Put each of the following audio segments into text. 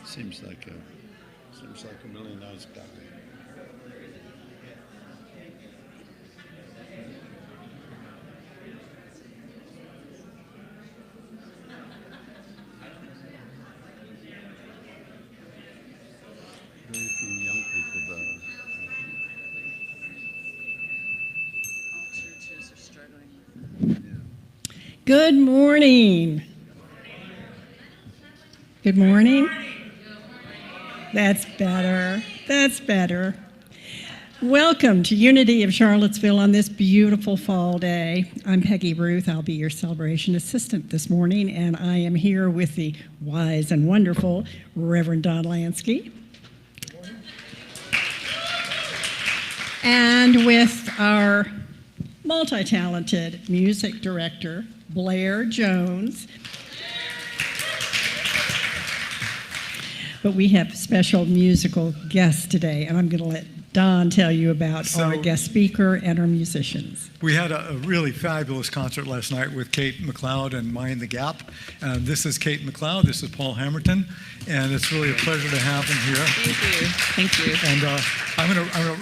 Seems like a really nice guy. Very few young people there. All churches are struggling. Yeah. Good morning. Good morning. That's better. That's better. Welcome to Unity of Charlottesville on this beautiful fall day. I'm Peggy Ruth. I'll be your celebration assistant this morning, and I am here with the wise and wonderful Reverend Don Lansky. And with our multi-talented music director, Blair Jones. But we have special musical guests today, and I'm going to let Don tell you about our guest speaker and our musicians. We had a really fabulous concert last night with Kate MacLeod and Mind the Gap. This is Kate MacLeod, this is Paul Hammerton, and it's really a pleasure to have them here. Thank you. And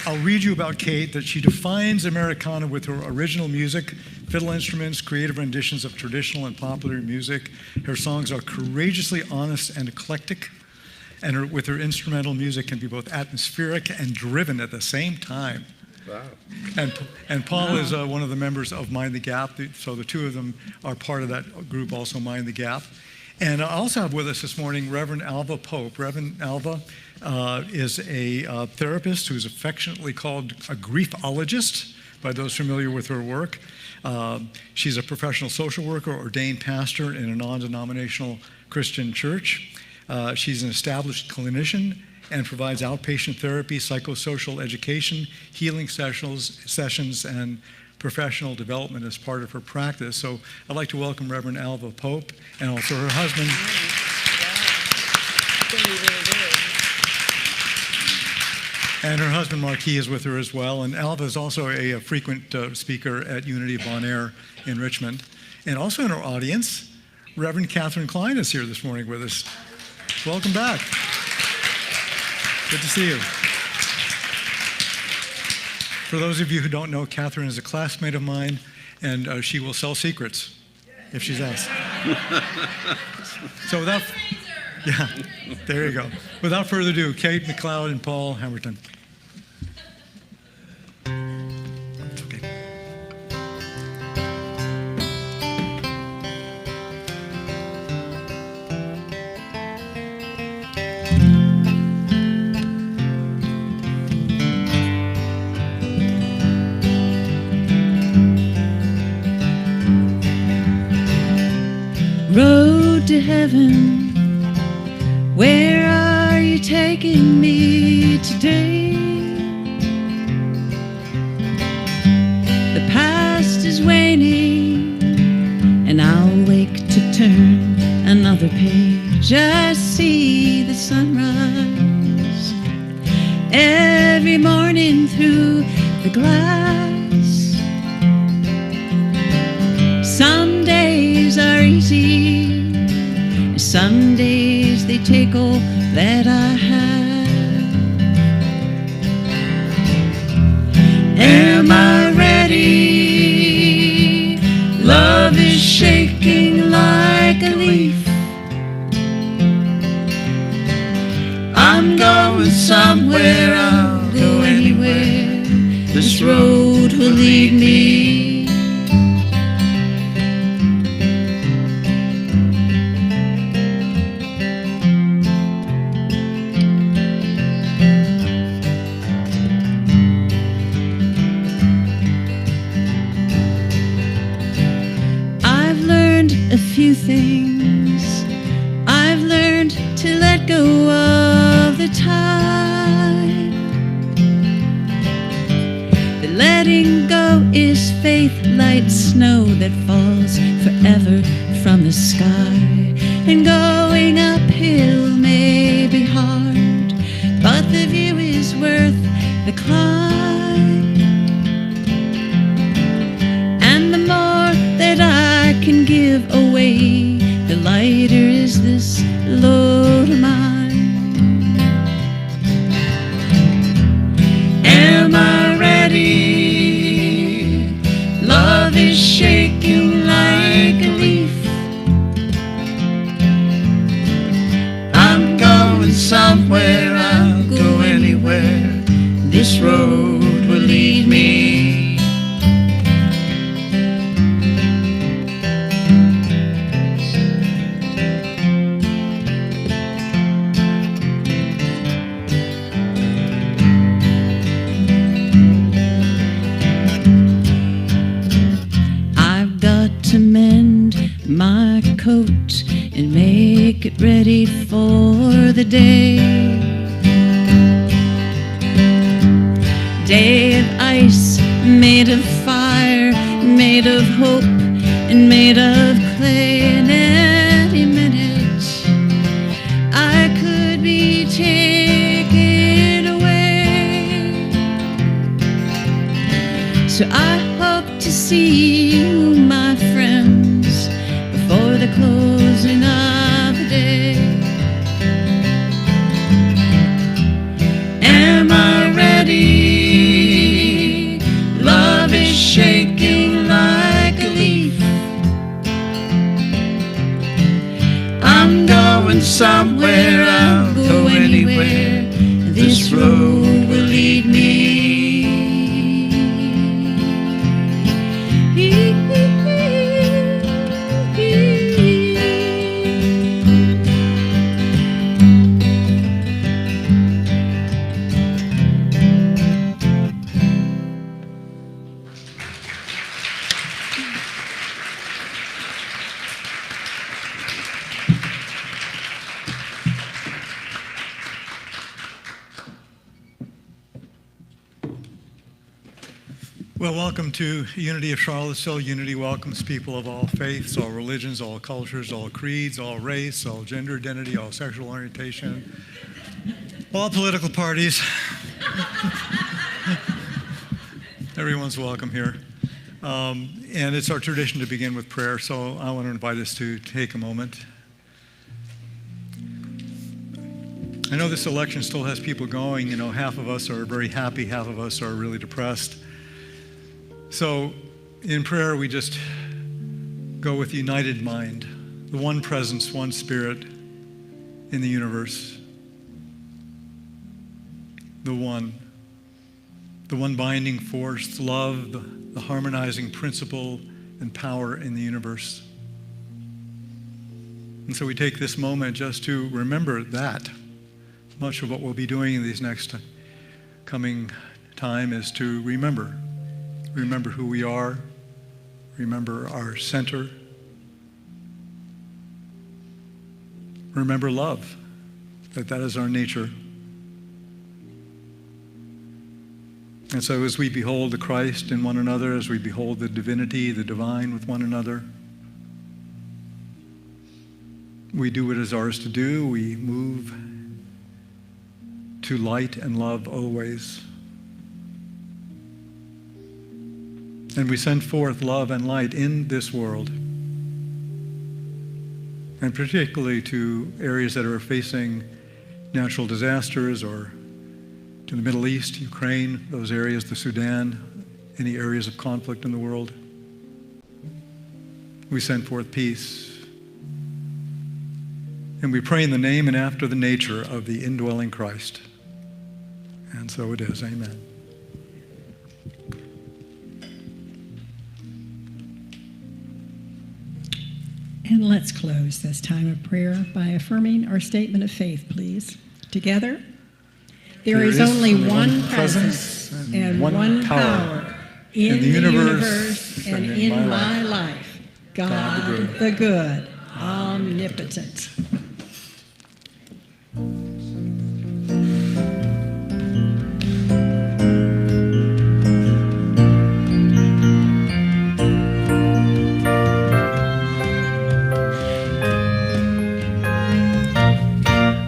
I'll read you about Kate, that she defines Americana with her original music, fiddle instruments, creative renditions of traditional and popular music. Her songs are courageously honest and eclectic, and with her instrumental music can be both atmospheric and driven at the same time. Wow. And Paul is one of the members of Mind the Gap, so the two of them are part of that group, also Mind the Gap. And I also have with us this morning Reverend Alva Pope. Reverend Alva is a therapist who's affectionately called a griefologist by those familiar with her work. She's a professional social worker, ordained pastor in a non-denominational Christian church. She's an established clinician and provides outpatient therapy, psychosocial education, healing sessions, and professional development as part of her practice. So I'd like to welcome Reverend Alva Pope and also her husband. And her husband, Marquis, is with her as well. And Alva is also a frequent speaker at Unity of Bon Air in Richmond. And also in our audience, Reverend Catherine Klein is here this morning with us. Welcome back. Good to see you. For those of you who don't know, Catherine is a classmate of mine, and she will sell secrets if she's asked. So there you go. Without further ado, Kate MacLeod and Paul Hammerton. Road to heaven, where are you taking me today? The past is waning, and I'll wake to turn another page. I see the sunrise every morning through the glass. Some days are easy, some days they take all that I have. Am I ready? Love is shaking like a leaf. I'm going somewhere, I'll go anywhere. This road will lead me. A few things I've learned to let go of the time. The letting go is faith like snow that falls forever from the sky. And going uphill may be hard, but the view is worth the climb. And the more that I can give away, the lighter is this load of mine. my coat and make it ready for the day. Day of ice, made of fire, made of hope, and made of clay. And any minute I could be taken away. So I hope to see you, my friends, before the closing of the day. Am I ready? Love is shaking like a leaf. I'm going somewhere, I'll go anywhere. This road will lead me. Well, welcome to Unity of Charlottesville. Unity welcomes people of all faiths, all religions, all cultures, all creeds, all race, all gender identity, all sexual orientation, all political parties. Everyone's welcome here. And it's our tradition to begin with prayer, so I want to invite us to take a moment. I know this election still has people going. You know, half of us are very happy, half of us are really depressed. So in prayer, we just go with united mind, the one presence, one spirit in the universe, the one binding force, love, the harmonizing principle and power in the universe. And so we take this moment just to remember that. Much of what we'll be doing in these next coming time is to remember who we are, remember our center, remember love, that is our nature. And so as we behold the Christ in one another, as we behold the divinity, the divine with one another, we do what is ours to do. We move to light and love always. And we send forth love and light in this world, and particularly to areas that are facing natural disasters, or to the Middle East, Ukraine, those areas, the Sudan, any areas of conflict in the world. We send forth peace. And we pray in the name and after the nature of the indwelling Christ. And so it is. Amen. And let's close this time of prayer by affirming our statement of faith, please. Together, there is only one presence and one power in the universe and in my life. God the good, omnipotent.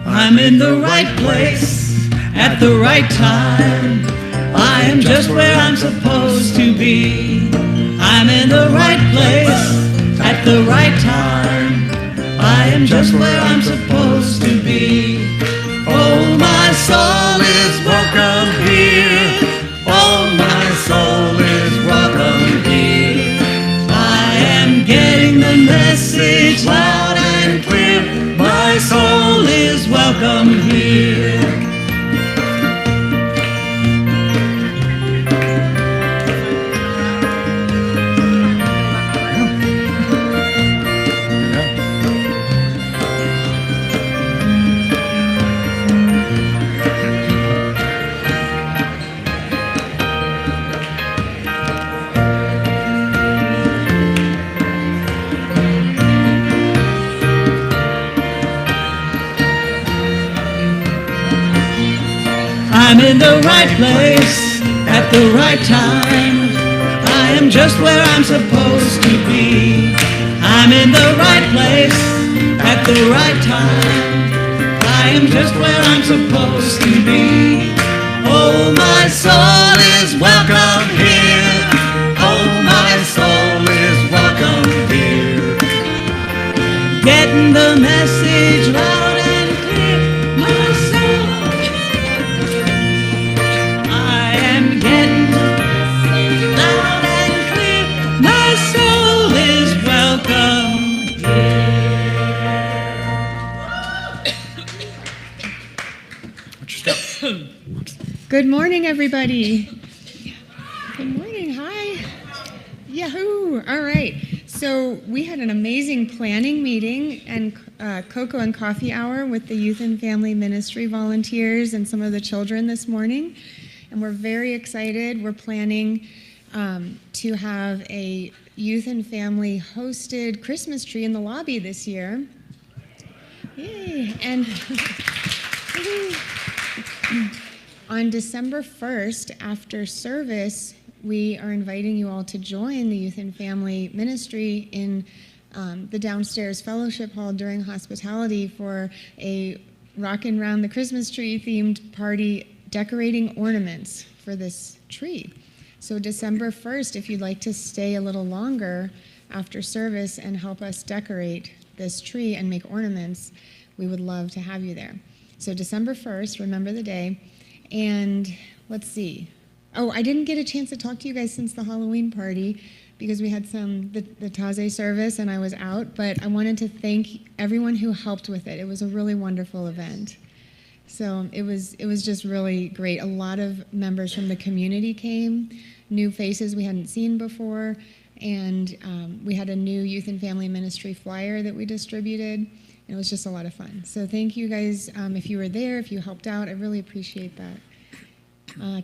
I'm in the right place at the right time. I am just where I'm supposed to be. I'm in the right place at the right time. I am just where I'm supposed to be. Oh, my soul is welcome here. Oh, my soul is welcome here. I am getting the message loud and clear. My soul is welcome here. I'm in the right place at the right time. I am just where I'm supposed to be. I'm in the right place at the right time. I am just where I'm supposed to be. Oh, my soul is welcome here. Oh, my soul is welcome here. Getting the message loud and clear. My soul, I am getting the message loud and clear. My soul is welcome here. Good morning, everybody. Good morning. Hi. Yahoo. All right. So we had an amazing planning meeting and cocoa and coffee hour with the Youth and Family Ministry volunteers and some of the children this morning. And we're very excited. We're planning to have a Youth and Family hosted Christmas tree in the lobby this year. Yay. And on December 1st, after service, we are inviting you all to join the Youth and Family Ministry in the downstairs fellowship hall during hospitality for a Rockin' Round the Christmas Tree themed party decorating ornaments for this tree. So December 1st, if you'd like to stay a little longer after service and help us decorate this tree and make ornaments, we would love to have you there. So December 1st, remember the day. And let's see. Oh, I didn't get a chance to talk to you guys since the Halloween party because we had the Taze service and I was out, but I wanted to thank everyone who helped with it. It was a really wonderful event. So it was just really great. A lot of members from the community came, new faces we hadn't seen before, and we had a new Youth and Family Ministry flyer that we distributed. It was just a lot of fun. So thank you guys if you were there, if you helped out. I really appreciate that.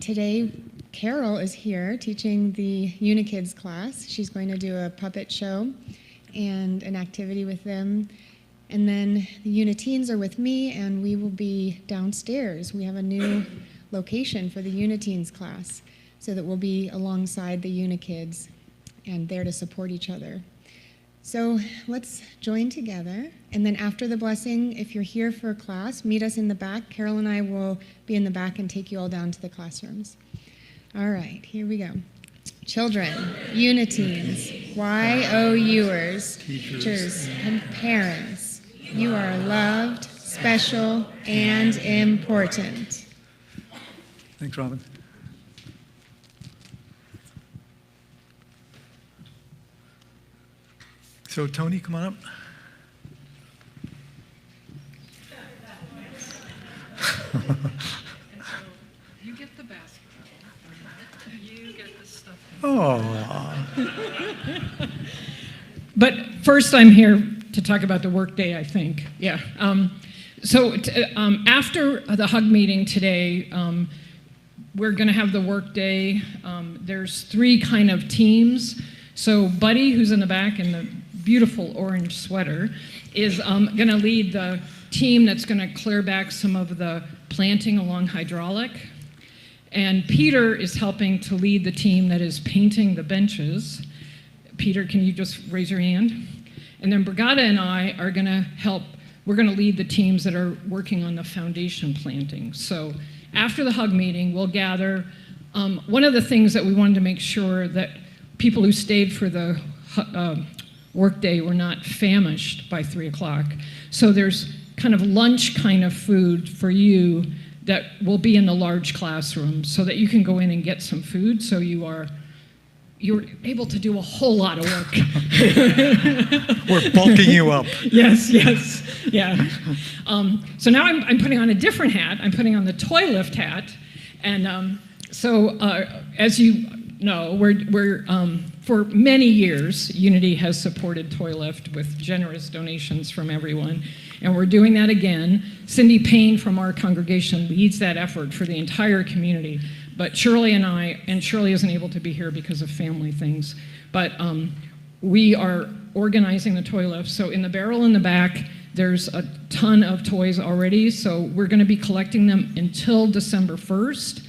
Today, Carol is here teaching the Unikids class. She's going to do a puppet show and an activity with them. And then the Uniteens are with me, and we will be downstairs. We have a new location for the Uniteens class so that we'll be alongside the Unikids and there to support each other. So let's join together, and then after the blessing, if you're here for a class, meet us in the back. Carol and I will be in the back and take you all down to the classrooms. All right, here we go. Children, Uniteens, YOUers, teachers, and parents, you are loved, special, and important. Thanks, Robin. So, Tony, come on up. You get the basketball. You get the stuff. Oh. But first, I'm here to talk about the workday, I think. Yeah. After the hug meeting today, we're going to have the workday. There's 3 kind of teams. So Buddy, who's in the back in the beautiful orange sweater, is going to lead the team that's going to clear back some of the planting along hydraulic. And Peter is helping to lead the team that is painting the benches. Peter, can you just raise your hand? And then Brigada and I are going to help. We're going to lead the teams that are working on the foundation planting. So after the hug meeting, we'll gather. One of the things that we wanted to make sure that people who stayed for the workday were not famished by 3 o'clock. So there's kind of lunch kind of food for you that will be in the large classroom so that you can go in and get some food so you're able to do a whole lot of work. We're bulking you up. Yes, yeah. So now I'm putting on a different hat. I'm putting on the toy lift hat. And as you know, we're for many years, Unity has supported Toy Lift with generous donations from everyone, and we're doing that again. Cindy Payne from our congregation leads that effort for the entire community, but Shirley isn't able to be here because of family things, but we are organizing the Toy Lift. So in the barrel in the back, There's a ton of toys already, so we're going to be collecting them until December 1st.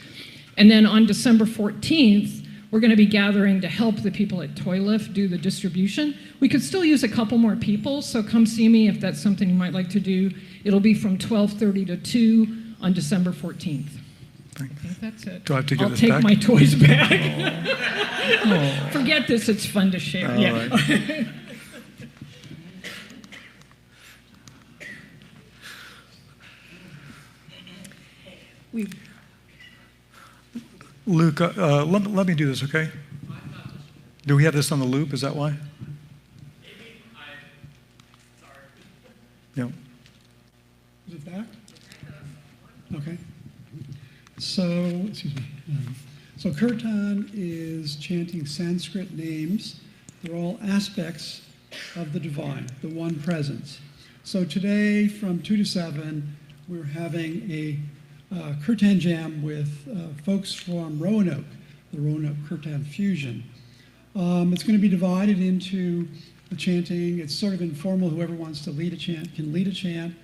And then on December 14th, we're going to be gathering to help the people at Toy Lift do the distribution. We could still use a couple more people, so come see me if that's something you might like to do. It'll be from 12:30 to 2 on December 14th. I think that's it. Do I have to give I'll this take back? my toys back. Forget this, it's fun to share. All Yeah. right. Luke, let me do this, okay? Do we have this on the loop? Is that why? Yeah. Is it back? Okay. So, excuse me. So kirtan is chanting Sanskrit names. They're all aspects of the divine, the one presence. So today from 2 to 7, we're having a kirtan jam with folks from Roanoke, the Roanoke Kirtan Fusion. It's going to be divided into the chanting. It's sort of informal. Whoever wants to lead a chant can lead a chant.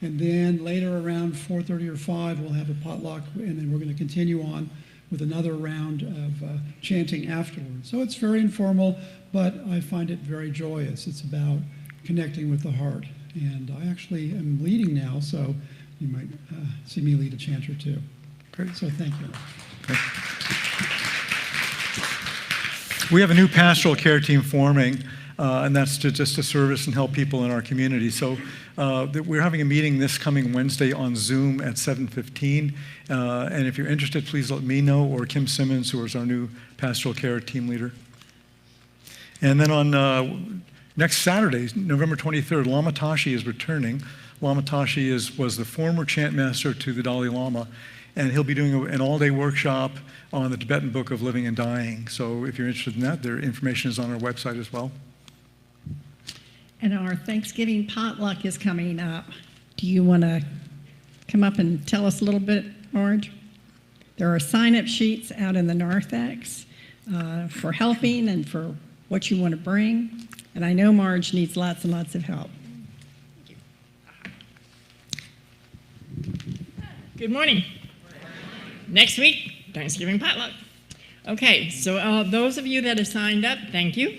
And then later around 4:30 or 5, we'll have a potluck, and then we're going to continue on with another round of chanting afterwards. So it's very informal, but I find it very joyous. It's about connecting with the heart. And I actually am leading now, so you might see me lead a chant or two. Great. So thank you. Okay. We have a new pastoral care team forming, and that's just to service and help people in our community. So we're having a meeting this coming Wednesday on Zoom at 7:15. And if you're interested, please let me know, or Kim Simmons, who is our new pastoral care team leader. And then on next Saturday, November 23rd, Lama Tashi is returning. Lama Tashi was the former chant master to the Dalai Lama, and he'll be doing an all-day workshop on the Tibetan Book of Living and Dying. So if you're interested in that, their information is on our website as well. And our Thanksgiving potluck is coming up. Do you want to come up and tell us a little bit, Marge? There are sign-up sheets out in the narthex for helping and for what you want to bring. And I know Marge needs lots and lots of help. Good morning. Next week, Thanksgiving potluck. Okay, so those of you that have signed up, thank you.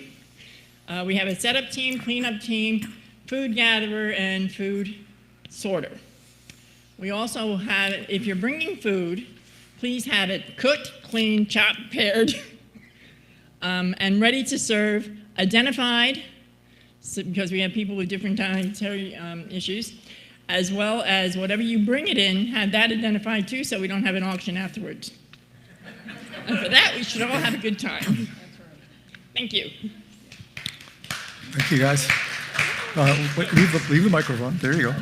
We have a setup team, cleanup team, food gatherer, and food sorter. We also have, if you're bringing food, please have it cooked, cleaned, chopped, pared, and ready to serve, identified, because we have people with different dietary issues, as well as whatever you bring it in, have that identified too, so we don't have an auction afterwards. And for that, we should all have a good time. Thank you. Thank you, guys. Wait, leave the microphone. There you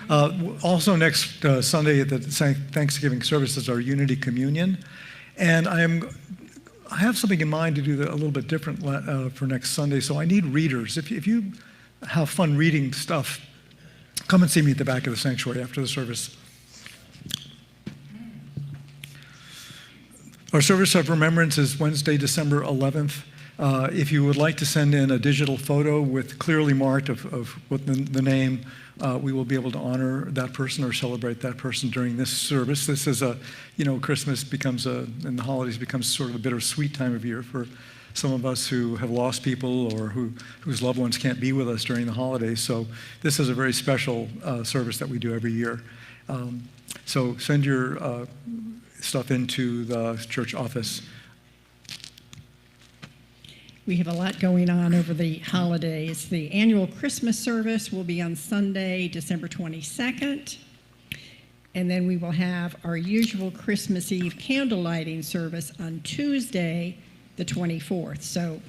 go. Also next Sunday at the Thanksgiving service is our Unity Communion. And I have something in mind to do a little bit different for next Sunday, so I need readers. If you have fun reading stuff, come and see me at the back of the sanctuary after the service. Our service of remembrance is Wednesday, December 11th. If you would like to send in a digital photo with clearly marked of what the name, we will be able to honor that person or celebrate that person during this service. This is Christmas becomes and the holidays becomes sort of a bittersweet time of year for some of us who have lost people or whose loved ones can't be with us during the holidays. So this is a very special service that we do every year. So send your stuff into the church office. We have a lot going on over the holidays. The annual Christmas service will be on Sunday, December 22nd. And then we will have our usual Christmas Eve candle lighting service on Tuesday, the 24th. So,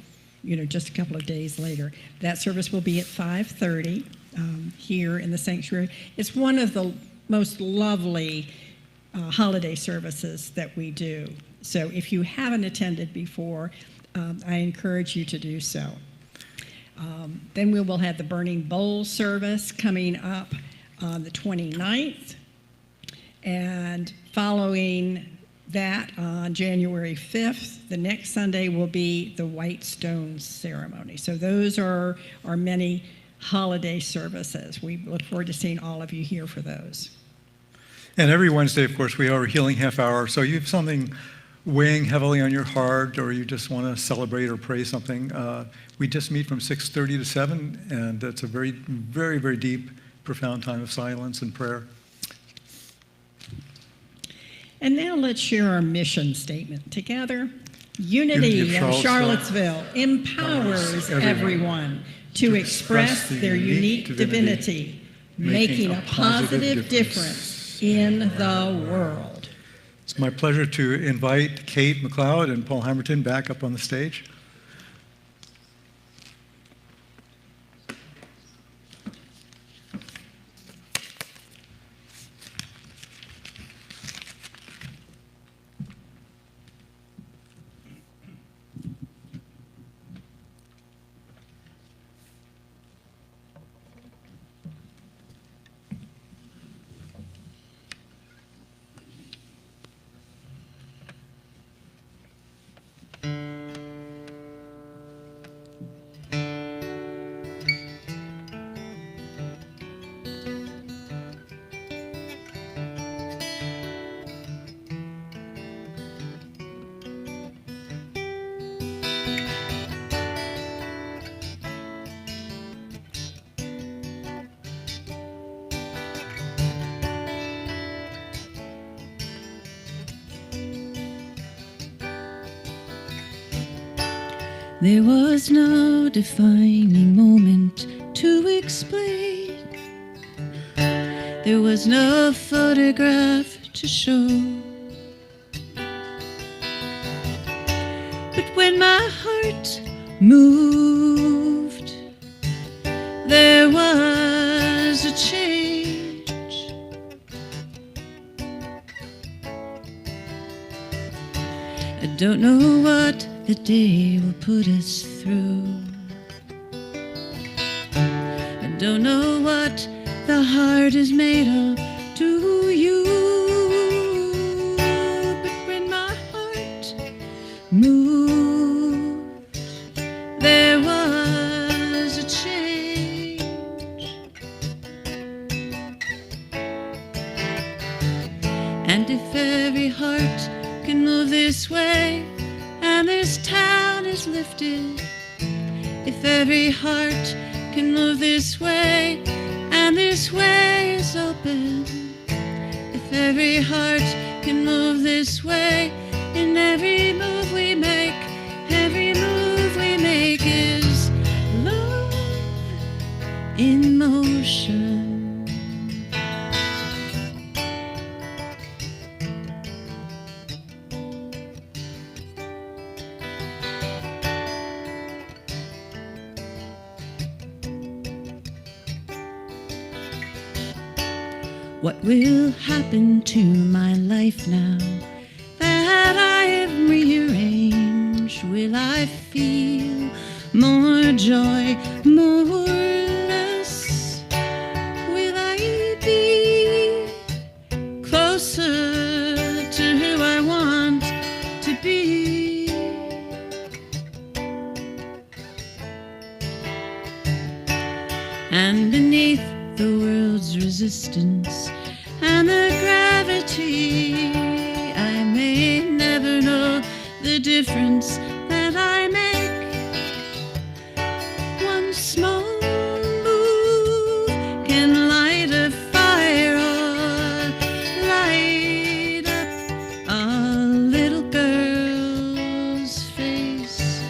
just a couple of days later. That service will be at 5:30 here in the sanctuary. It's one of the most lovely holiday services that we do. So if you haven't attended before, I encourage you to do so. Then we will have the Burning Bowl service coming up on the 29th. And following that on January 5th. The next Sunday will be the White Stones ceremony. So those are our many holiday services. We look forward to seeing all of you here for those. And every Wednesday, of course, we have our healing half hour. So you have something weighing heavily on your heart, or you just want to celebrate or pray something, we just meet from 6:30 to 7, and it's a very, very, very deep, profound time of silence and prayer. And now let's share our mission statement together. Unity of Charlottesville empowers everyone to express their unique divinity, making a positive difference in the world. It's my pleasure to invite Kate MacLeod and Paul Hammerton back up on the stage. There was no defining moment to explain. There was no photograph to show. But when my heart moved, there was a change. I don't know what the day will put us through. I don't know what the heart is made of, do you? But when my heart moved, there was a change. And if every heart can move this way, and this town is lifted, if every heart can move this way, and this way is open, if every heart can move this way, in every move we make, every move we make is love in motion. What will happen to my life now that I have rearranged? Will I feel more joy, more less? Will I be closer to who I want to be? And beneath the world's resistance and the gravity, I may never know the difference that I make. One small move can light a fire or light up a little girl's face.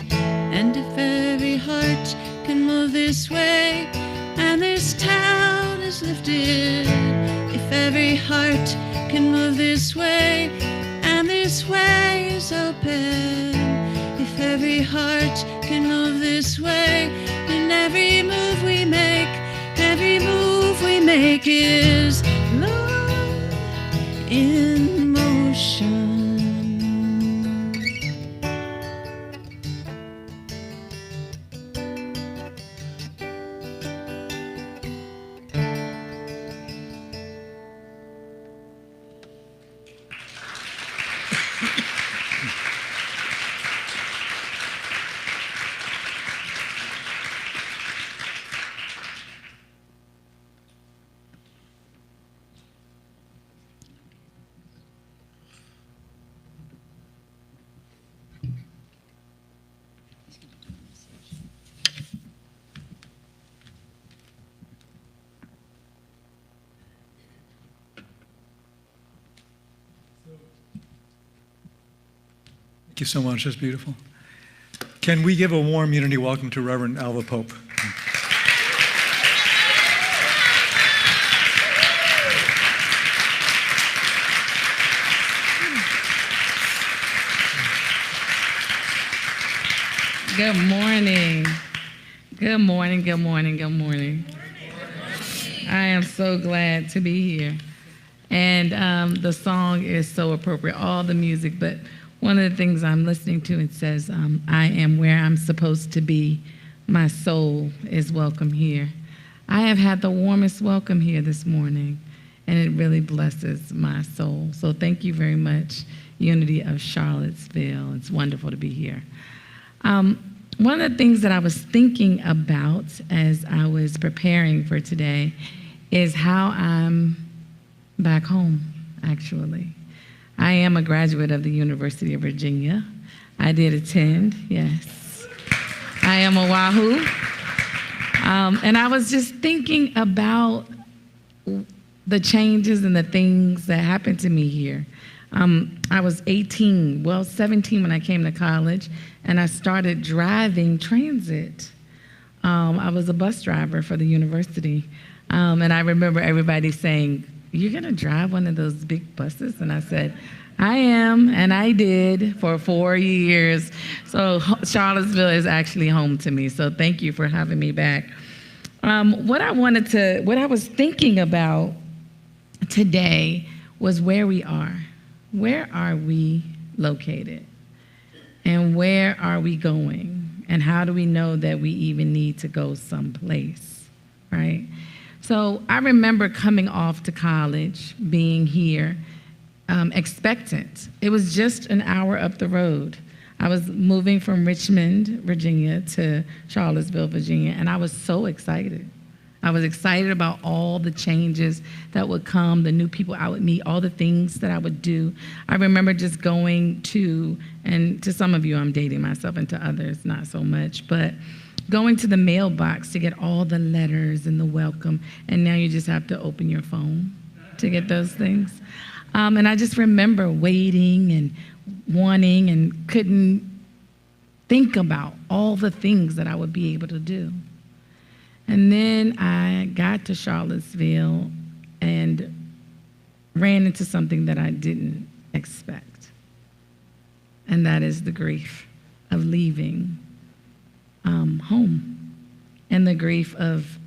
And if every heart can move this way, and this town is lifted, if every heart can move this way, and this way is open, if every heart can move this way, and every move we make, every move we make is love in motion. you so much. That's beautiful. Can we give a warm unity welcome to Reverend Alva Pope? Good morning. Good morning, good morning, good morning. I am so glad to be here. And the song is so appropriate, all the music, but one of the things I'm listening to, it says, I am where I'm supposed to be. My soul is welcome here. I have had the warmest welcome here this morning, and it really blesses my soul. So thank you very much, Unity of Charlottesville. It's wonderful to be here. One of the things that I was thinking about as I was preparing for today is how I'm back home, actually. I am a graduate of the University of Virginia. I did attend, yes. I am a Wahoo. And I was just thinking about the changes and the things that happened to me here. I was 17 when I came to college, and I started driving transit. I was a bus driver for the university. And I remember everybody saying, "You're gonna drive one of those big buses?" And I said, "I am," and I did for 4 years. So Charlottesville is actually home to me, so thank you for having me back. What I was thinking about today was where we are. Where are we located? And where are we going? And how do we know that we even need to go someplace, right? So I remember coming off to college, being here, expectant. It was just an hour up the road. I was moving from Richmond, Virginia to Charlottesville, Virginia, and I was so excited. I was excited about all the changes that would come, the new people I would meet, all the things that I would do. I remember just going to, and to some of you I'm dating myself, and to others not so much, but going to the mailbox to get all the letters and the welcome, and now you just have to open your phone to get those things. And I just remember waiting and wanting and couldn't think about all the things that I would be able to do. And then I got to Charlottesville and ran into something that I didn't expect. And that is the grief of leaving home and the grief of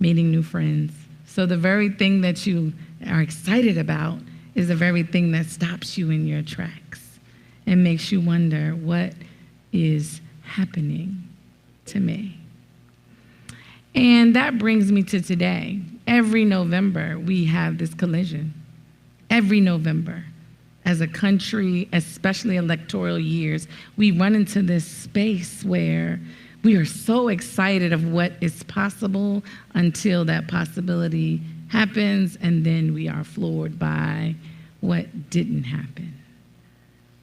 meeting new friends. So the very thing that you are excited about is the very thing that stops you in your tracks and makes you wonder, what is happening to me? And that brings me to today. Every November, we have this collision. Every November. As a country, especially electoral years, we run into this space where we are so excited of what is possible until that possibility happens, and then we are floored by what didn't happen.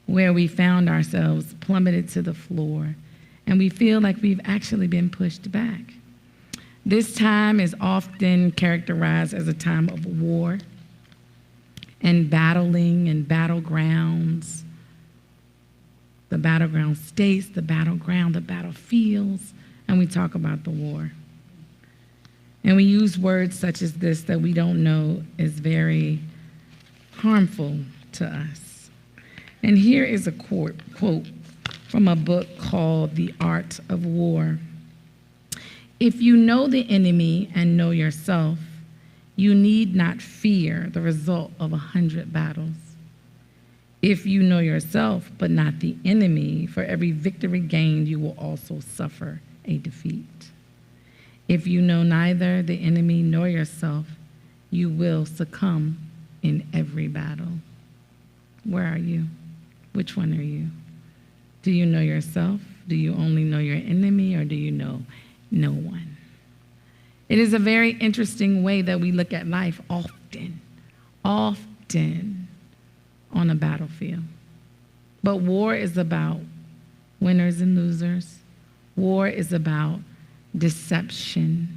Where we found ourselves plummeted to the floor, and we feel like we've actually been pushed back. This time is often characterized as a time of war and battling and battlegrounds. The battleground states, the battleground, the battlefields, and we talk about the war. And we use words such as this that we don't know is very harmful to us. And here is a quote from a book called The Art of War. If you know the enemy and know yourself, you need not fear the result of 100 battles. If you know yourself but not the enemy, for every victory gained, you will also suffer a defeat. If you know neither the enemy nor yourself, you will succumb in every battle. Where are you? Which one are you? Do you know yourself? Do you only know your enemy, or do you know no one? It is a very interesting way that we look at life often on a battlefield. But war is about winners and losers. War is about deception.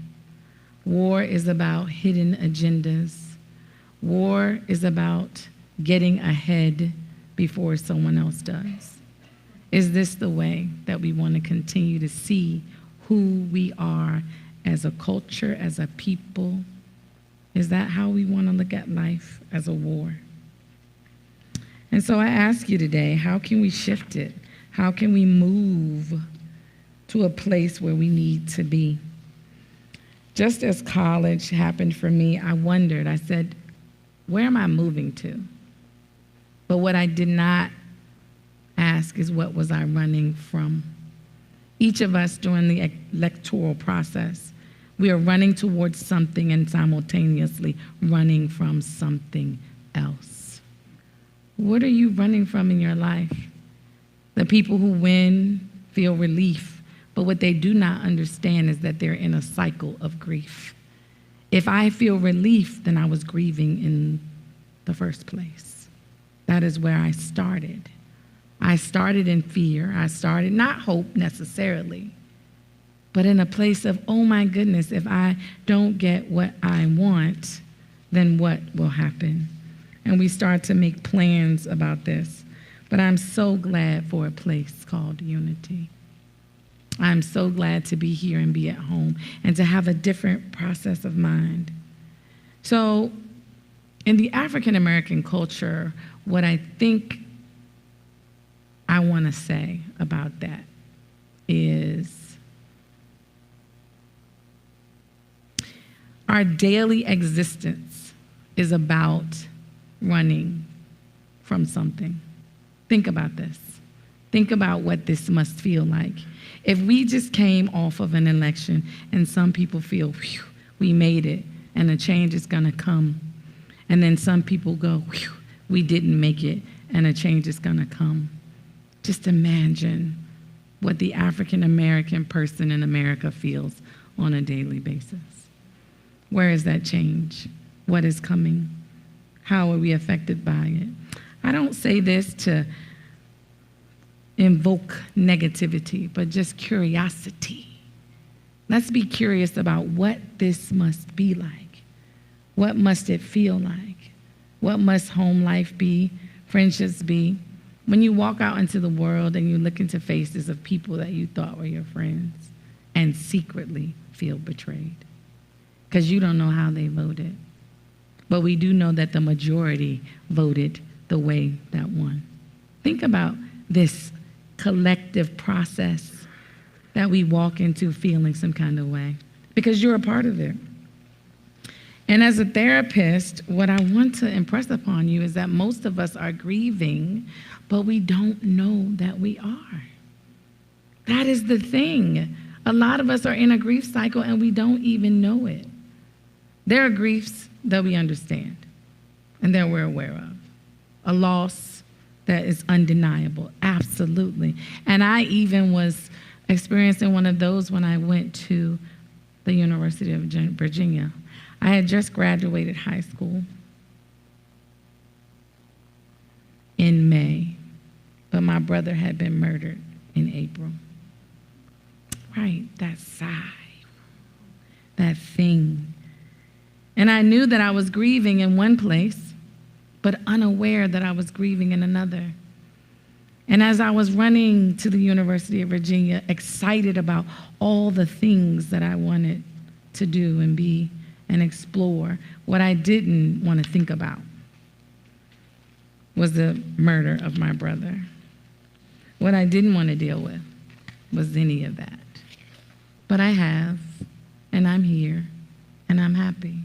War is about hidden agendas. War is about getting ahead before someone else does. Is this the way that we want to continue to see who we are as a culture, as a people? Is that how we want to look at life, as a war? And so I ask you today, how can we shift it? How can we move to a place where we need to be? Just as college happened for me, I wondered, I said, where am I moving to? But what I did not ask is, what was I running from? Each of us during the electoral process, we are running towards something and simultaneously running from something else. What are you running from in your life? The people who win feel relief, but what they do not understand is that they're in a cycle of grief. If I feel relief, then I was grieving in the first place. That is where I started. I started in fear. I started not hope necessarily, but in a place of, oh my goodness, if I don't get what I want, then what will happen? And we start to make plans about this. But I'm so glad for a place called Unity. I'm so glad to be here and be at home and to have a different process of mind. So in the African American culture, what I think I want to say about that is our daily existence is about running from something. Think about this. Think about what this must feel like. If we just came off of an election and some people feel, whew, we made it and a change is going to come, and then some people go, whew, we didn't make it and a change is going to come. Just imagine what the African American person in America feels on a daily basis. Where is that change? What is coming? How are we affected by it? I don't say this to invoke negativity, but just curiosity. Let's be curious about what this must be like. What must it feel like? What must home life be? Friendships be? When you walk out into the world and you look into faces of people that you thought were your friends and secretly feel betrayed because you don't know how they voted. But we do know that the majority voted the way that won. Think about this collective process that we walk into feeling some kind of way because you're a part of it. And as a therapist, what I want to impress upon you is that most of us are grieving, but we don't know that we are. That is the thing. A lot of us are in a grief cycle and we don't even know it. There are griefs that we understand and that we're aware of. A loss that is undeniable, absolutely. And I even was experiencing one of those when I went to the University of Virginia. I had just graduated high school in May, but my brother had been murdered in April. Right, that sigh, that thing. And I knew that I was grieving in one place, but unaware that I was grieving in another. And as I was running to the University of Virginia, excited about all the things that I wanted to do and be and explore, what I didn't want to think about was the murder of my brother. What I didn't want to deal with was any of that. But I have, and I'm here, and I'm happy.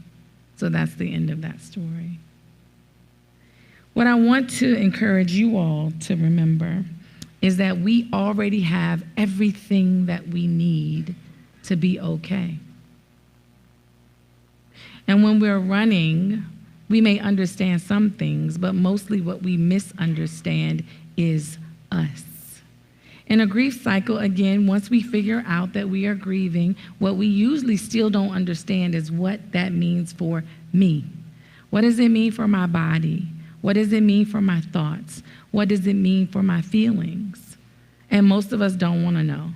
So that's the end of that story. What I want to encourage you all to remember is that we already have everything that we need to be okay. And when we're running, we may understand some things, but mostly what we misunderstand is us. In a grief cycle, again, once we figure out that we are grieving, what we usually still don't understand is what that means for me. What does it mean for my body? What does it mean for my thoughts? What does it mean for my feelings? And most of us don't want to know.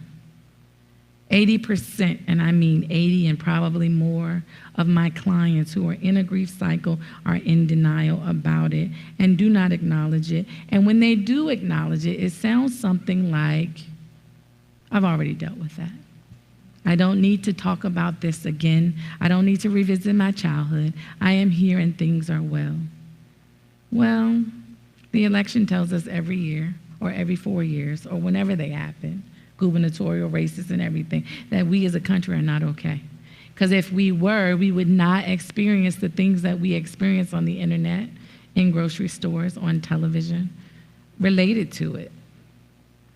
80%, and I mean 80 and probably more, of my clients who are in a grief cycle are in denial about it and do not acknowledge it. And when they do acknowledge it, it sounds something like, I've already dealt with that. I don't need to talk about this again. I don't need to revisit my childhood. I am here and things are well. Well, the election tells us every year or every 4 years or whenever they happen, gubernatorial races and everything, that we as a country are not okay. Because if we were, we would not experience the things that we experience on the internet, in grocery stores, on television, related to it.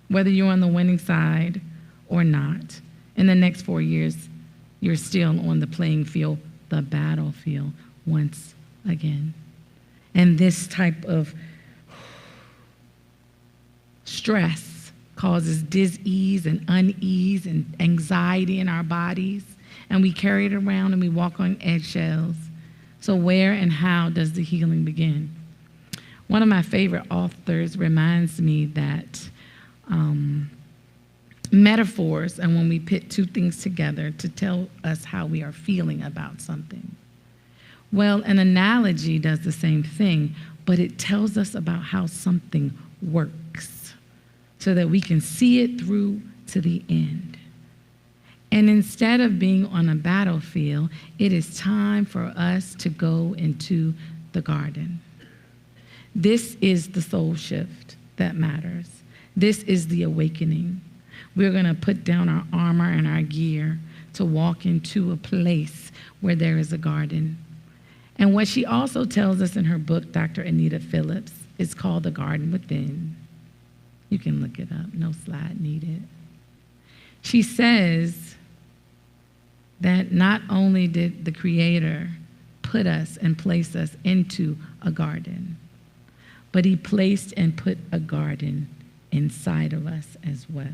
Whether you're on the winning side or not, in the next 4 years, you're still on the playing field, the battlefield, once again. And this type of stress causes dis-ease and unease and anxiety in our bodies, and we carry it around and we walk on eggshells. So where and how does the healing begin? One of my favorite authors reminds me that metaphors, and when we put two things together to tell us how we are feeling about something. Well, an analogy does the same thing, but it tells us about how something works so that we can see it through to the end. And instead of being on a battlefield, it is time for us to go into the garden. This is the soul shift that matters. This is the awakening. We're going to put down our armor and our gear to walk into a place where there is a garden. And what she also tells us in her book, Dr. Anita Phillips, is called The Garden Within. You can look it up, no slide needed. She says that not only did the Creator put us and place us into a garden, but he placed and put a garden inside of us as well.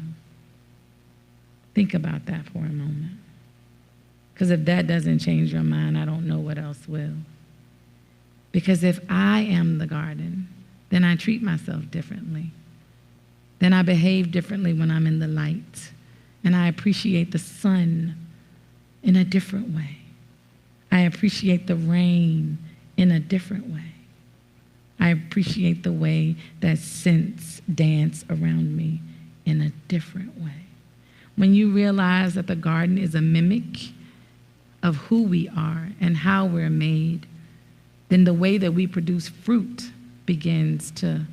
Think about that for a moment. Because if that doesn't change your mind, I don't know what else will. Because if I am the garden, then I treat myself differently. Then I behave differently when I'm in the light. And I appreciate the sun in a different way. I appreciate the rain in a different way. I appreciate the way that scents dance around me in a different way. When you realize that the garden is a mimic of who we are and how we're made, then the way that we produce fruit begins to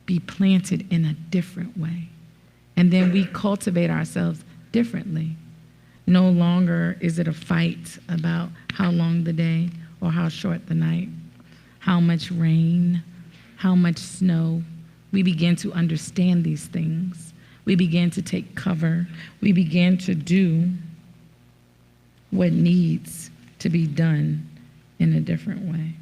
be planted in a different way. And then we cultivate ourselves differently. No longer is it a fight about how long the day or how short the night, how much rain, how much snow. We begin to understand these things. We begin to take cover. We begin to do what needs to be done in a different way.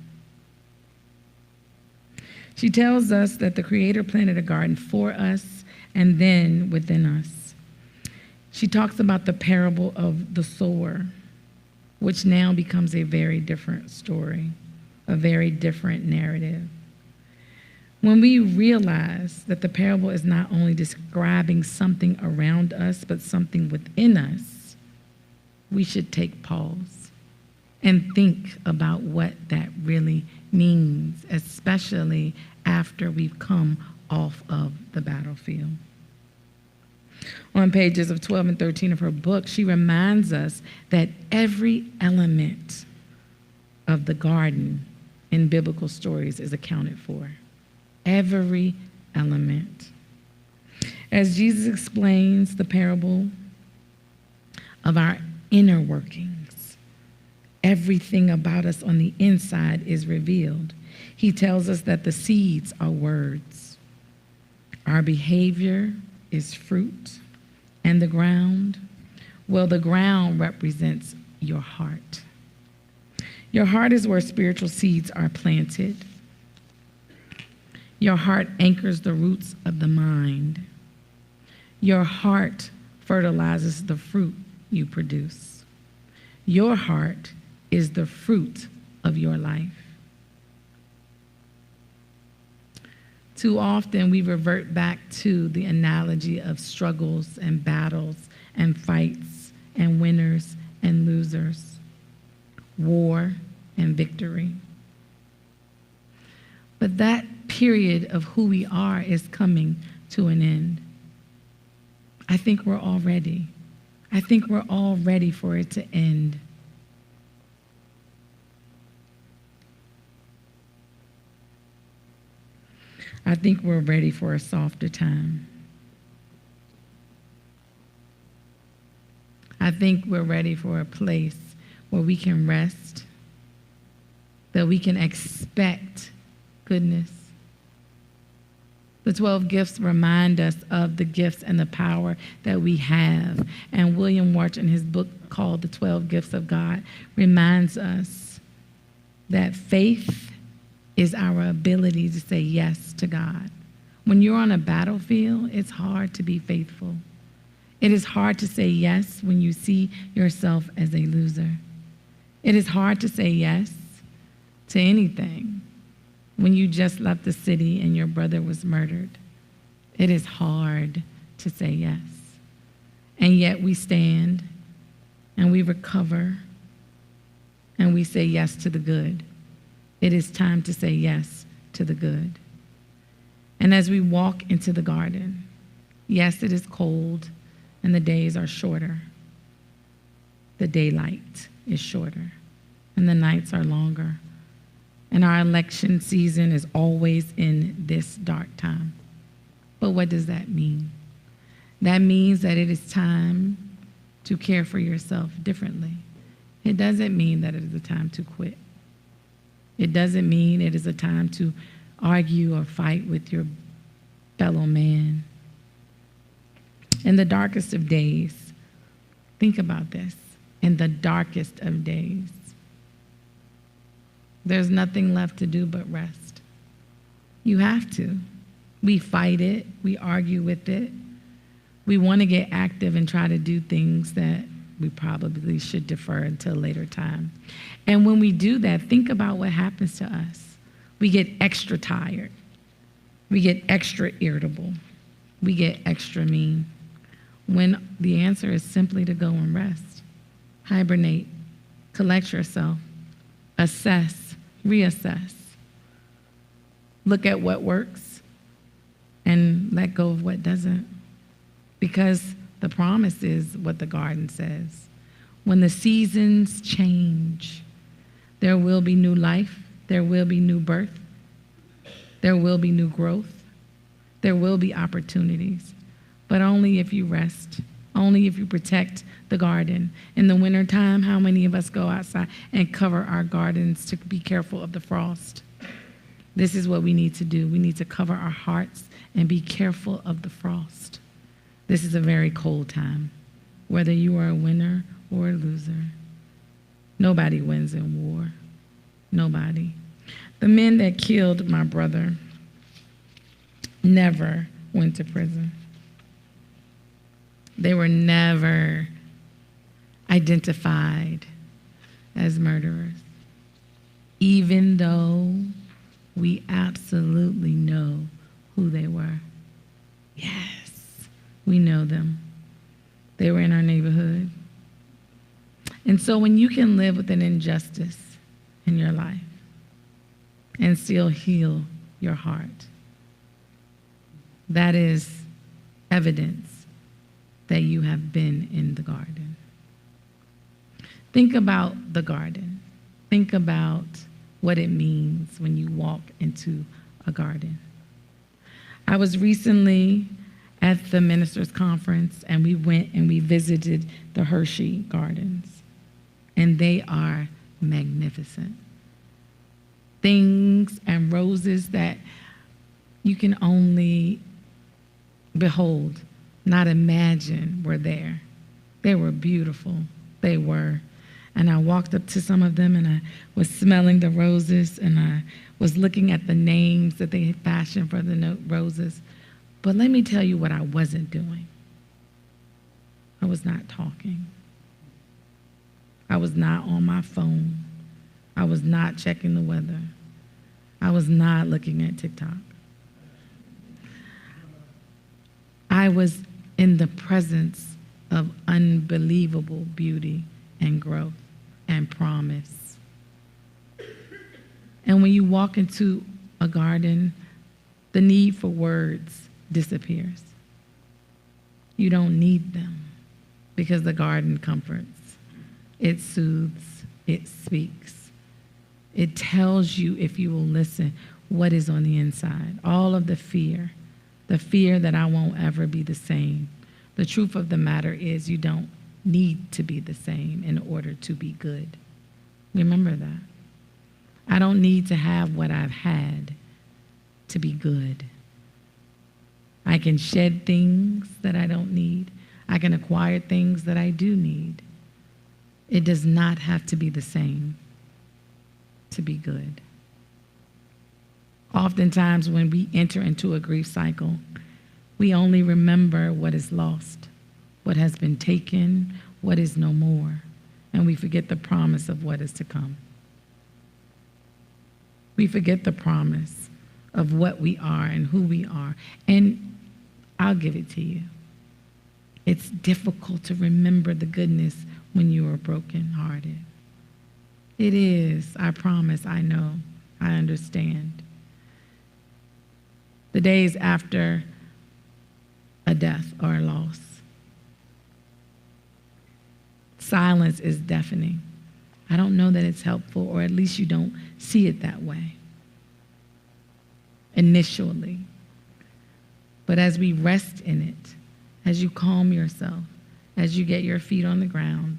She tells us that the Creator planted a garden for us and then within us. She talks about the parable of the sower, which now becomes a very different story, a very different narrative. When we realize that the parable is not only describing something around us, but something within us, we should take pause and think about what that really means, especially after we've come off of the battlefield. On pages of 12 and 13 of her book, she reminds us that every element of the garden in biblical stories is accounted for. Every element. As Jesus explains the parable of our inner workings, everything about us on the inside is revealed. He tells us that the seeds are words. Our behavior is fruit. And the ground, well, the ground represents your heart. Your heart is where spiritual seeds are planted. Your heart anchors the roots of the mind. Your heart fertilizes the fruit you produce. Your heart is the fruit of your life. Too often we revert back to the analogy of struggles and battles and fights and winners and losers, war and victory. But that period of who we are is coming to an end. I think we're all ready. I think we're all ready for it to end. I think we're ready for a softer time. I think we're ready for a place where we can rest, that we can expect goodness. The 12 gifts remind us of the gifts and the power that we have. And William Warch, in his book called The 12 Gifts of God, reminds us that faith is our ability to say yes to God. When you're on a battlefield, it's hard to be faithful. It is hard to say yes when you see yourself as a loser. It is hard to say yes to anything when you just left the city and your brother was murdered. It is hard to say yes. And yet we stand and we recover and we say yes to the good. It is time to say yes to the good. And as we walk into the garden, yes, it is cold and the days are shorter. The daylight is shorter and the nights are longer. And our election season is always in this dark time. But what does that mean? That means that it is time to care for yourself differently. It doesn't mean that it is a time to quit. It doesn't mean it is a time to argue or fight with your fellow man. In the darkest of days, think about this, in the darkest of days, there's nothing left to do but rest. You have to. We fight it. We argue with it. We want to get active and try to do things that we probably should defer until a later time. And when we do that, think about what happens to us. We get extra tired. We get extra irritable. We get extra mean. When the answer is simply to go and rest, hibernate, collect yourself, assess, reassess, look at what works, and let go of what doesn't. Because the promise is what the garden says. When the seasons change, there will be new life, there will be new birth, there will be new growth, there will be opportunities, but only if you rest, only if you protect the garden. In the wintertime, how many of us go outside and cover our gardens to be careful of the frost? This is what we need to do. We need to cover our hearts and be careful of the frost. This is a very cold time, whether you are a winner or a loser. Nobody wins in war. Nobody. The men that killed my brother never went to prison. They were never identified as murderers, even though we absolutely know who they were. Yes, we know them. They were in our neighborhood. And so when you can live with an injustice in your life and still heal your heart, that is evidence that you have been in the garden. Think about the garden. Think about what it means when you walk into a garden. I was recently at the ministers' conference, and we went and we visited the Hershey Gardens, and they are magnificent. Things and roses that you can only behold, not imagine were there. They were beautiful. They were. And I walked up to some of them, and I was smelling the roses, and I was looking at the names that they had fashioned for the roses. But let me tell you what I wasn't doing. I was not talking. I was not on my phone. I was not checking the weather. I was not looking at TikTok. I was in the presence of unbelievable beauty and growth and promise. And when you walk into a garden, the need for words disappears. You don't need them because the garden comforts, it soothes, it speaks. It tells you, if you will listen, what is on the inside. All of the fear that I won't ever be the same. The truth of the matter is you don't need to be the same in order to be good. Remember that. I don't need to have what I've had to be good. I can shed things that I don't need. I can acquire things that I do need. It does not have to be the same to be good. Oftentimes when we enter into a grief cycle, we only remember what is lost, what has been taken, what is no more, and we forget the promise of what is to come. We forget the promise of what we are and who we are. And I'll give it to you. It's difficult to remember the goodness when you are brokenhearted. It is, I promise, I know, I understand. The days after a death or a loss, silence is deafening. I don't know that it's helpful, or at least you don't see it that way initially. But as we rest in it, as you calm yourself, as you get your feet on the ground,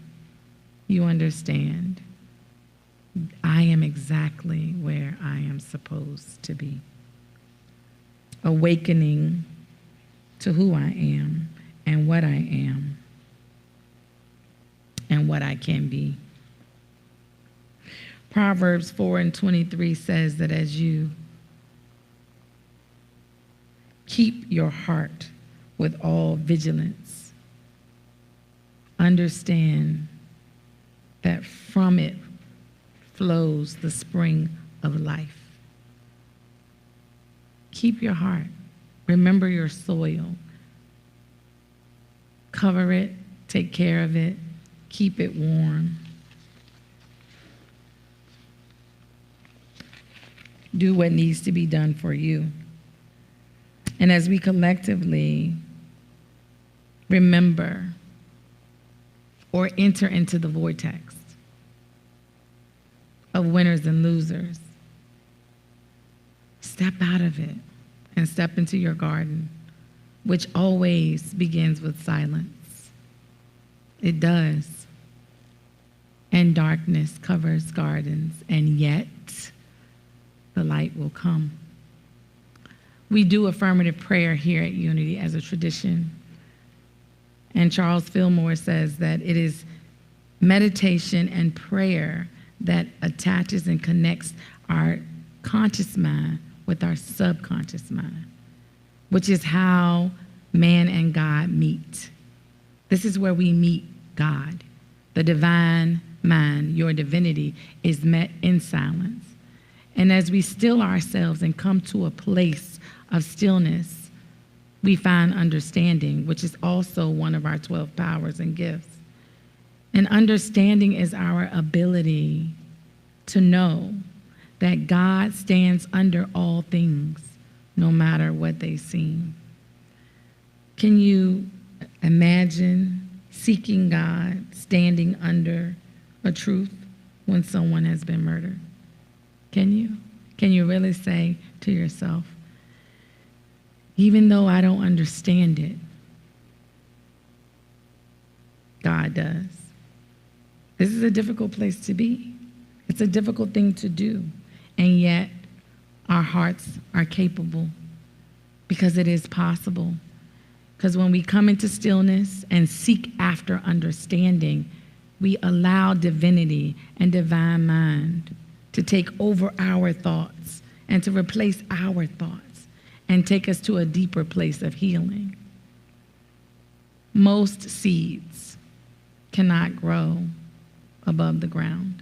you understand, I am exactly where I am supposed to be. Awakening to who I am and what I am and what I can be. Proverbs 4:23 says that as you keep your heart with all vigilance, understand that from it flows the spring of life. Keep your heart. Remember your soil. Cover it, take care of it, keep it warm. Do what needs to be done for you. And as we collectively remember or enter into the vortex of winners and losers, step out of it and step into your garden, which always begins with silence. It does. And darkness covers gardens, and yet the light will come. We do affirmative prayer here at Unity as a tradition. And Charles Fillmore says that it is meditation and prayer that attaches and connects our conscious mind with our subconscious mind, which is how man and God meet. This is where we meet God. The divine mind, your divinity, is met in silence. And as we still ourselves and come to a place of stillness, we find understanding, which is also one of our 12 powers and gifts. And understanding is our ability to know that God stands under all things, no matter what they seem. Can you imagine seeking God, standing under a truth when someone has been murdered? Can you? Can you really say to yourself, even though I don't understand it, God does? This is a difficult place to be. It's a difficult thing to do. And yet, our hearts are capable because it is possible. Because when we come into stillness and seek after understanding, we allow divinity and divine mind to take over our thoughts and to replace our thoughts and take us to a deeper place of healing. Most seeds cannot grow above the ground.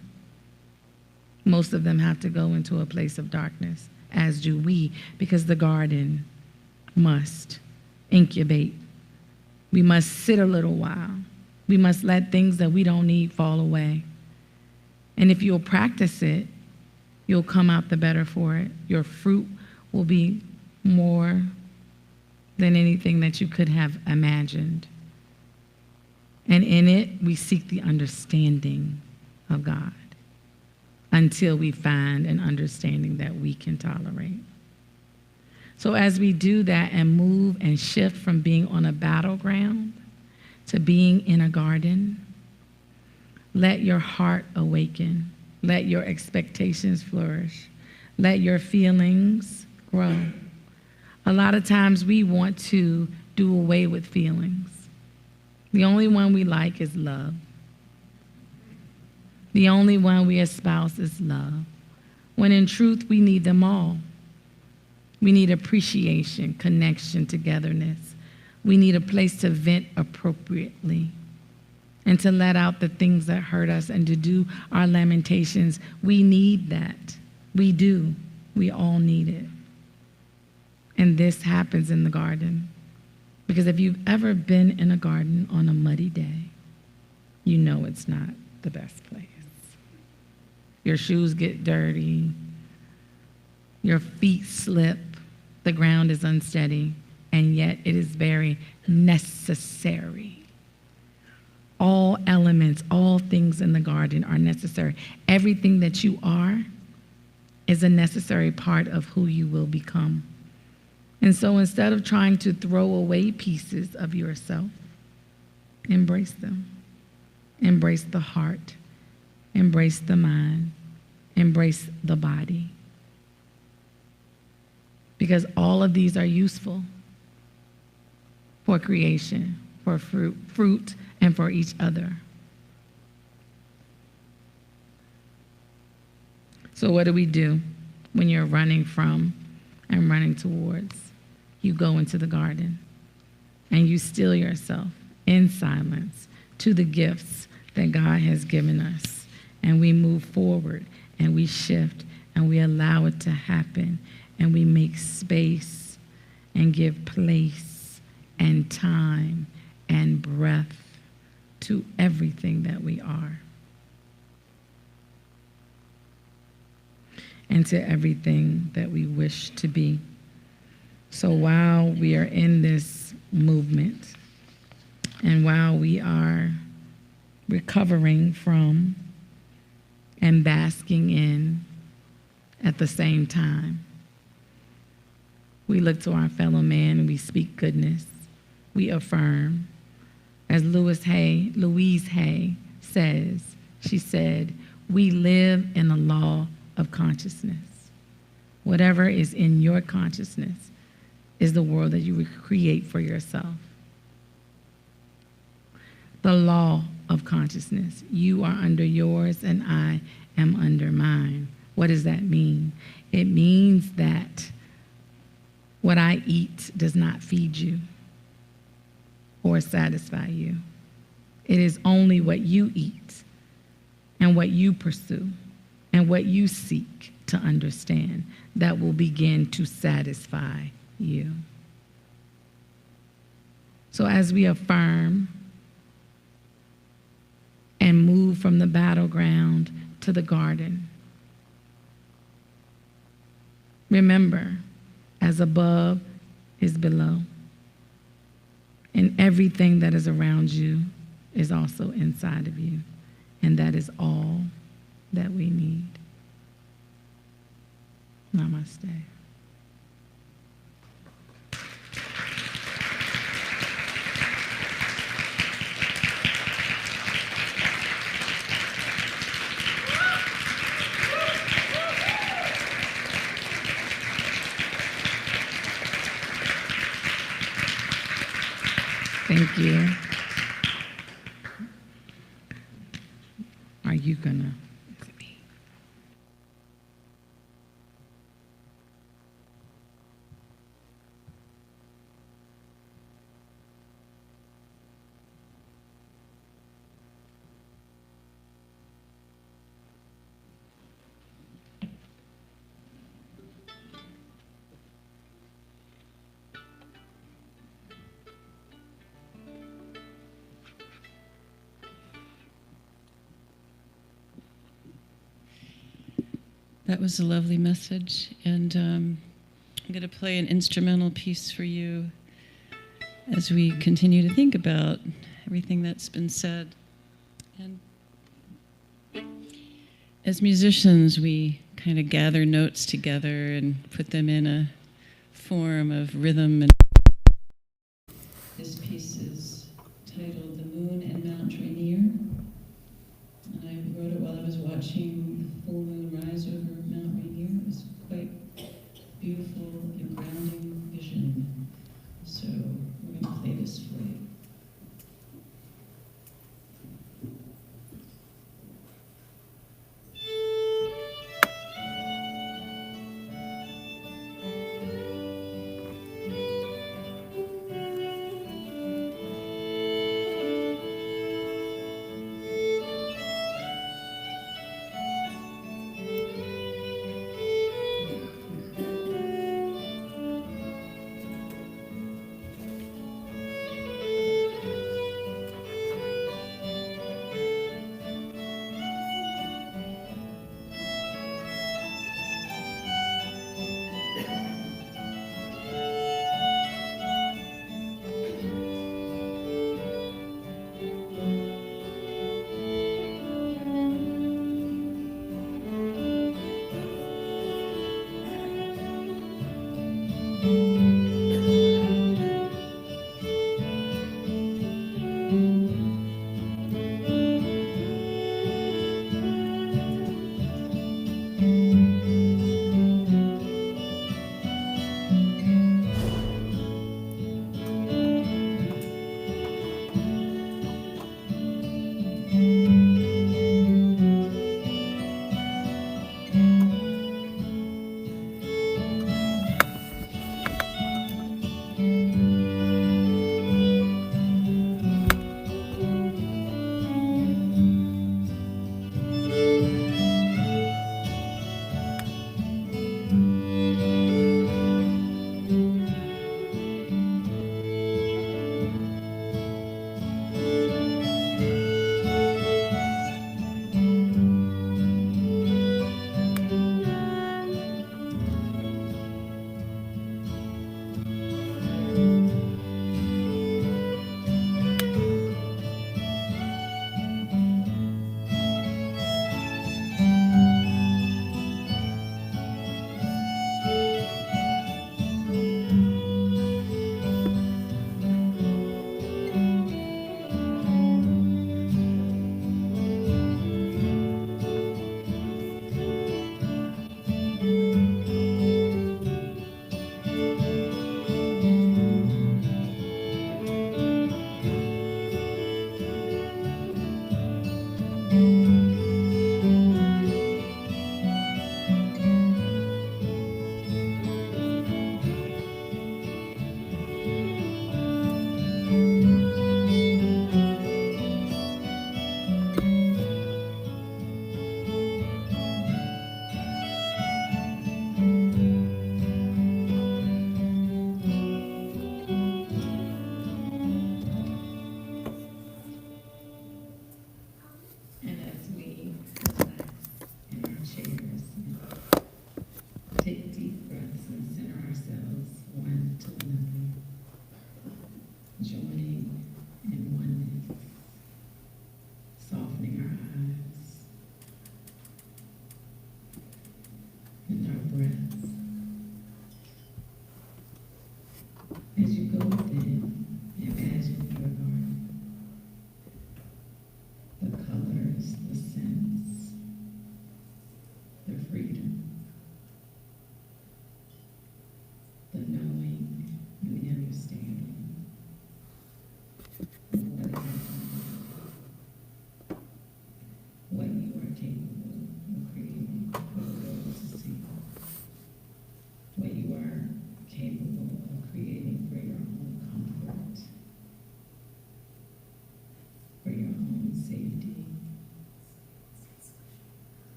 Most of them have to go into a place of darkness, as do we, because the garden must incubate We must sit a little while. We must let things that we don't need fall away. And if you'll practice it, you'll come out the better for it. Your fruit will be more than anything that you could have imagined. And in it, we seek the understanding of God until we find an understanding that we can tolerate. So as we do that and move and shift from being on a battleground to being in a garden, let your heart awaken. Let your expectations flourish. Let your feelings grow. A lot of times we want to do away with feelings. The only one we like is love. The only one we espouse is love. When in truth, we need them all. We need appreciation, connection, togetherness. We need a place to vent appropriately and to let out the things that hurt us and to do our lamentations. We need that. We do. We all need it. And this happens in the garden. Because if you've ever been in a garden on a muddy day, you know it's not the best place. Your shoes get dirty. Your feet slip. The ground is unsteady. And yet it is very necessary. All elements, all things in the garden are necessary. Everything that you are is a necessary part of who you will become. And so instead of trying to throw away pieces of yourself, embrace them. Embrace the heart. Embrace the mind. Embrace the body. Because all of these are useful for creation, for fruit, and for each other. So what do we do when you're running from and running towards? You go into the garden and you still yourself in silence to the gifts that God has given us. And we move forward and we shift and we allow it to happen and we make space and give place and time and breath to everything that we are and to everything that we wish to be. So while we are in this movement and while we are recovering from and basking in at the same time, we look to our fellow man and we speak goodness. We affirm. As Louise Hay says, she said, we live in a law of consciousness. Whatever is in your consciousness is the world that you would create for yourself. The law of consciousness. You are under yours and I am under mine. What does that mean? It means that what I eat does not feed you or satisfy you. It is only what you eat and what you pursue and what you seek to understand that will begin to satisfy you. So as we affirm and move from the battleground to the garden, remember, as above is below. And everything that is around you is also inside of you. And that is all that we need. Namaste. Thank you. Are you gonna? That was a lovely message. And I'm going to play an instrumental piece for you as we continue to think about everything that's been said. And as musicians, we kind of gather notes together and put them in a form of rhythm. And this piece is titled "The Moon and Mount Rainier." And I wrote it while I was watching the full moon rise over Mount Rainier. It was quite beautiful and grounding vision. So we're going to play this for you.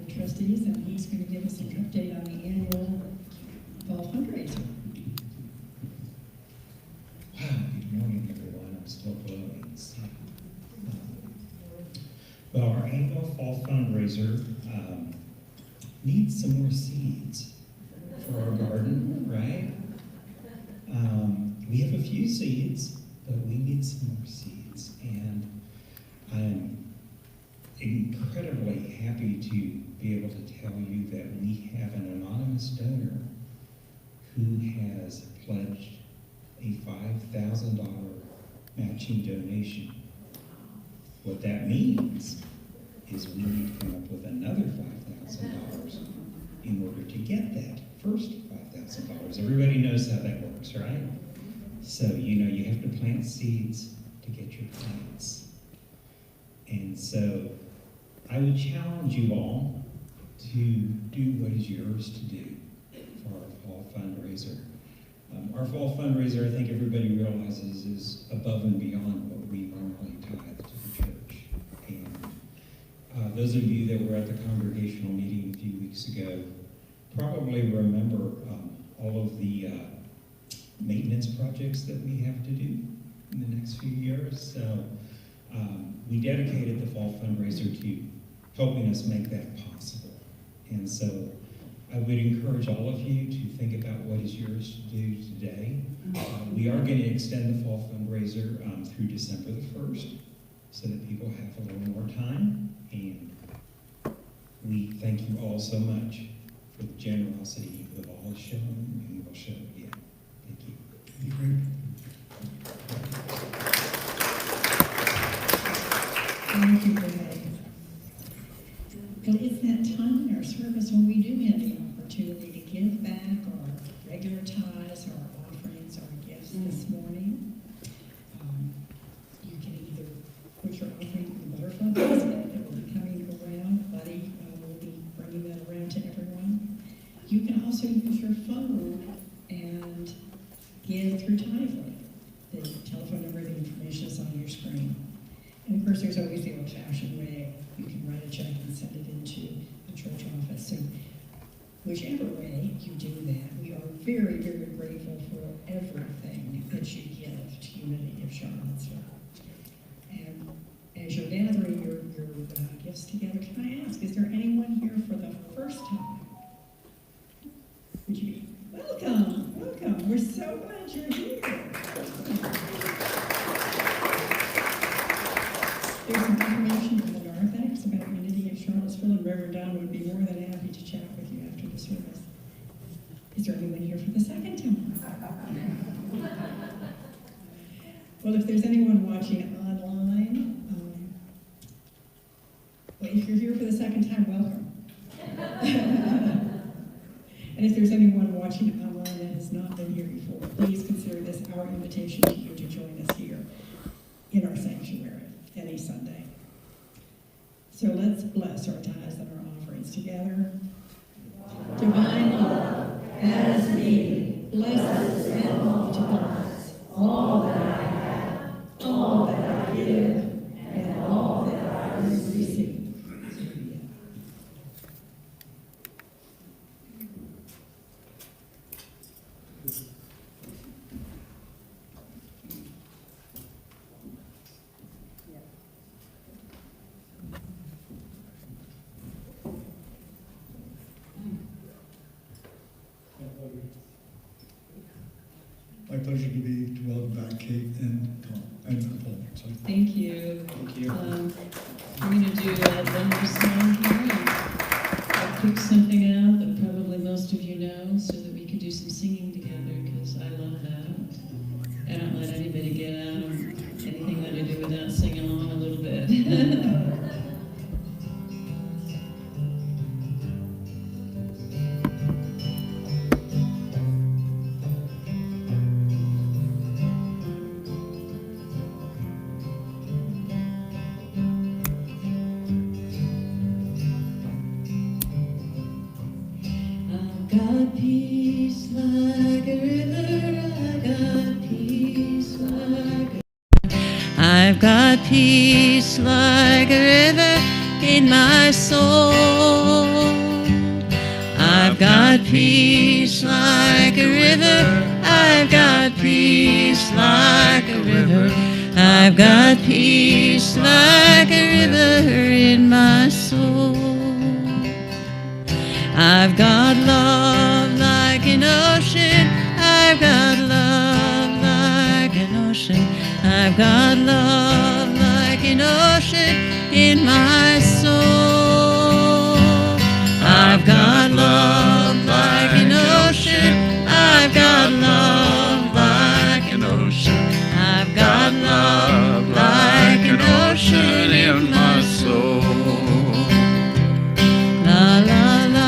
of Trustees, and he's going to give us an update on the annual fall fundraiser. Wow, good morning, everyone. I'm still glowing. Well, our annual fall fundraiser needs some more seeds for our garden, right? We have a few seeds, but we need some more seeds. And I'm incredibly happy to be able to tell you that we have an anonymous donor who has pledged a $5,000 matching donation. What that means is we need to come up with another $5,000 in order to get that first $5,000. Everybody knows how that works, right? So, you have to plant seeds to get your plants. And so, I would challenge you all to do what is yours to do for our fall fundraiser. Our fall fundraiser, I think everybody realizes, is above and beyond what we normally tithe to the church. And those of you that were at the congregational meeting a few weeks ago probably remember all of the maintenance projects that we have to do in the next few years. So we dedicated the fall fundraiser to helping us make that possible. And so I would encourage all of you to think about what is yours to do today. We are going to extend the fall fundraiser through December the 1st so that people have a little more time. And we thank you all so much for the generosity you have all shown and will show again. Thank you. Thank you. Thank you, Greg. Well, it's that time in our service when we do have the opportunity to give back our regular tithes, our offerings, our gifts this morning. You can either put your offering in the butterfly basket that will be coming around. Buddy will be bringing that around to everyone. You can also use your phone and give through Tithely. The telephone number, the information is on your screen. And of course, there's always the old-fashioned way. You can write a check and send it into the church office. So whichever way you do that, we are very, very grateful for everything that you give to Unity of Charlottesville. And as you're gathering your gifts together, can I ask, is there anyone here for the first time? Would you be welcome, welcome. We're so glad you're here. There's some information in the narthex about Unity of Charlottesville, and Reverend Don would be more than happy to chat with you after the service. Is there anyone here for the second time? Well, if there's anyone watching online, well, if you're here for the second time, welcome. And if there's anyone watching online that has not been here before, please consider this our invitation to you to join us here in our sanctuary any Sunday. So let's bless our tithes and our offerings together. Divine love, as me, bless and multiplies all that I have, all that I give, and all that I receive. My pleasure to welcome back Kate and Tom and Paul. So. Thank you. Thank you. We're going to do one more song here. I'll pick something out that probably most of you know so that we can do some singing together because I love that. I don't let anybody get out of anything that I do without singing along a little bit. Got peace like a river, I got peace like a... I've got peace like a river in my soul. I've got peace like a river. I've got peace like a river. I've got peace like a river in my soul. I've got love like an ocean. I've got love like an ocean. I've got love like an ocean in my soul. I've got love like an ocean. I've got love like an ocean. I've got love like an ocean in my soul. La la la.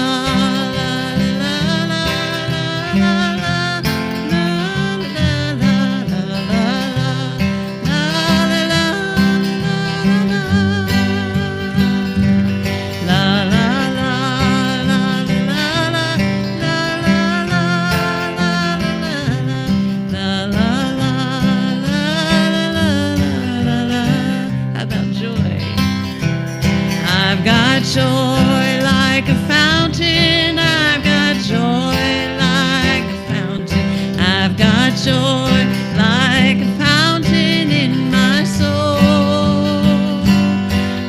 Joy like a fountain, I've got joy like a fountain. I've got joy like a fountain in my soul.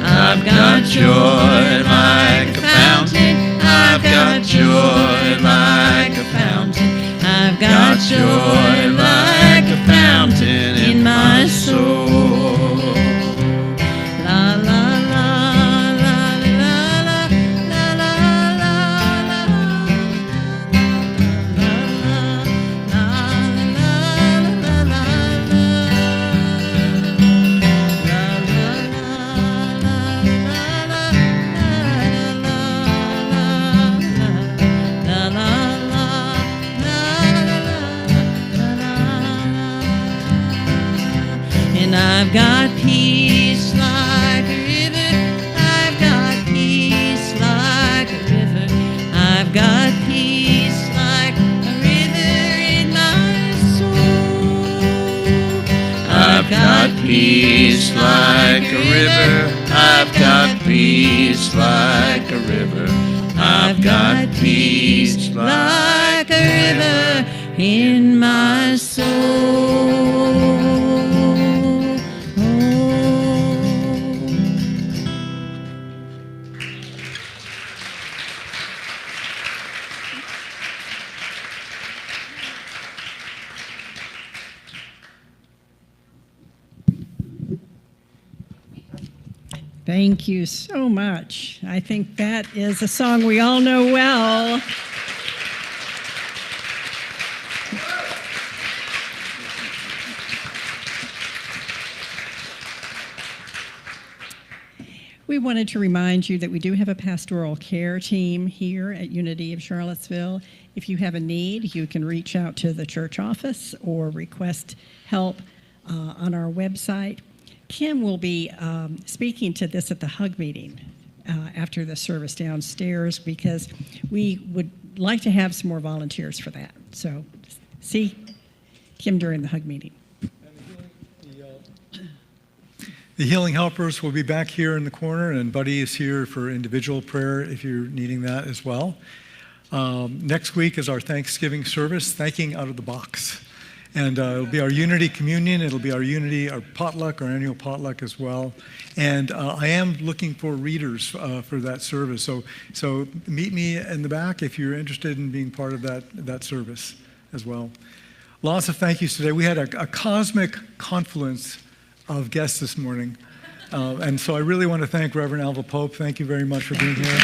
I've got joy like a fountain. I've got joy like a fountain. I've got joy like a fountain in my soul. I've got peace like a river. I've got peace like a river. I've got peace like a river in my soul. I've got peace like a river. I've got peace like a river. I've got peace like a river in my soul. Thank you so much. I think that is a song we all know well. We wanted to remind you that we do have a pastoral care team here at Unity of Charlottesville. If you have a need, you can reach out to the church office or request help on our website. Kim will be speaking to this at the hug meeting after the service downstairs because we would like to have some more volunteers for that. So see Kim during the hug meeting. The healing helpers will be back here in the corner, and Buddy is here for individual prayer if you're needing that as well. Next week is our Thanksgiving service, thanking out of the box. And it'll be our Unity Communion. It'll be our potluck, our annual potluck as well. And I am looking for readers for that service. So meet me in the back if you're interested in being part of that service as well. Lots of thank yous today. We had a cosmic confluence of guests this morning. And so I really want to thank Reverend Alva Pope. Thank you very much for being here.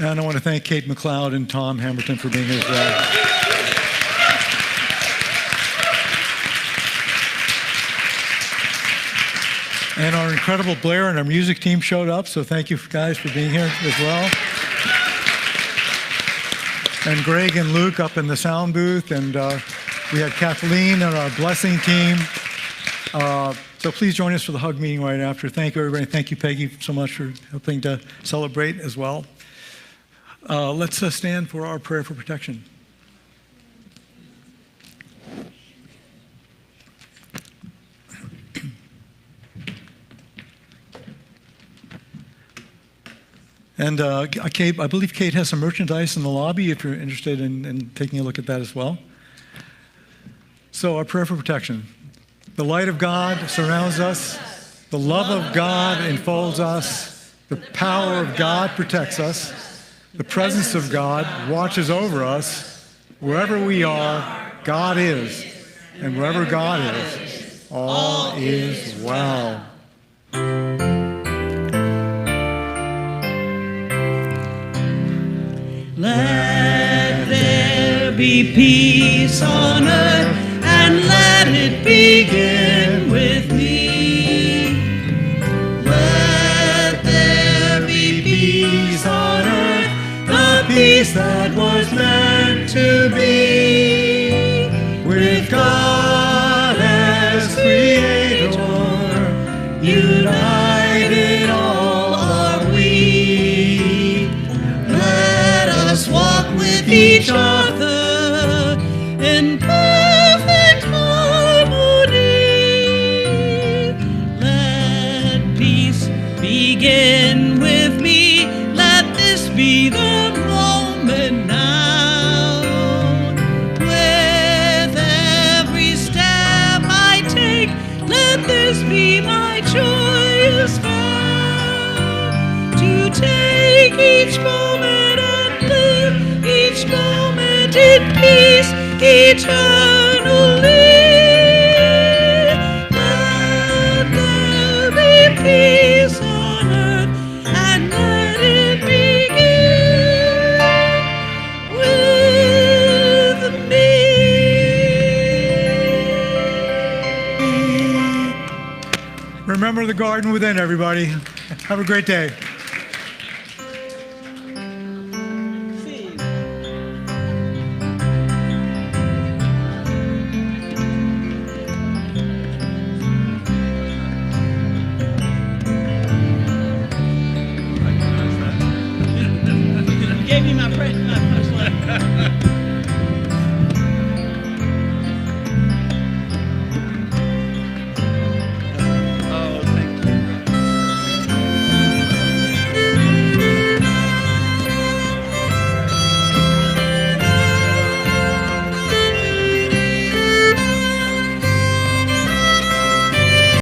And I want to thank Kate MacLeod and Tom Hamilton for being here as well. And our incredible Blair and our music team showed up, so thank you guys for being here as well. And Greg and Luke up in the sound booth, and we had Kathleen and our blessing team. So please join us for the hug meeting right after. Thank you, everybody. Thank you, Peggy, so much for helping to celebrate as well. Let's stand for our prayer for protection. And Kate, I believe Kate has some merchandise in the lobby if you're interested in taking a look at that as well. So our prayer for protection. The light of God surrounds us. The love of God enfolds us. The power of God protects us. The presence of God watches over us. Wherever we are, God is. And wherever God is, all is well. Let there be peace on earth, and let it begin with me. Let there be peace on earth, the peace that was meant to be. With God as Creator, united all are we. Let us walk with each other in perfect harmony. Let peace begin with me. Let this be the moment now. With every step I take, let this be my joyous vow. To take each moment and live each moment in peace eternally. Let there be peace on earth, and let it begin with me. Remember the garden within, everybody. Have a great day. Gave me my punchline.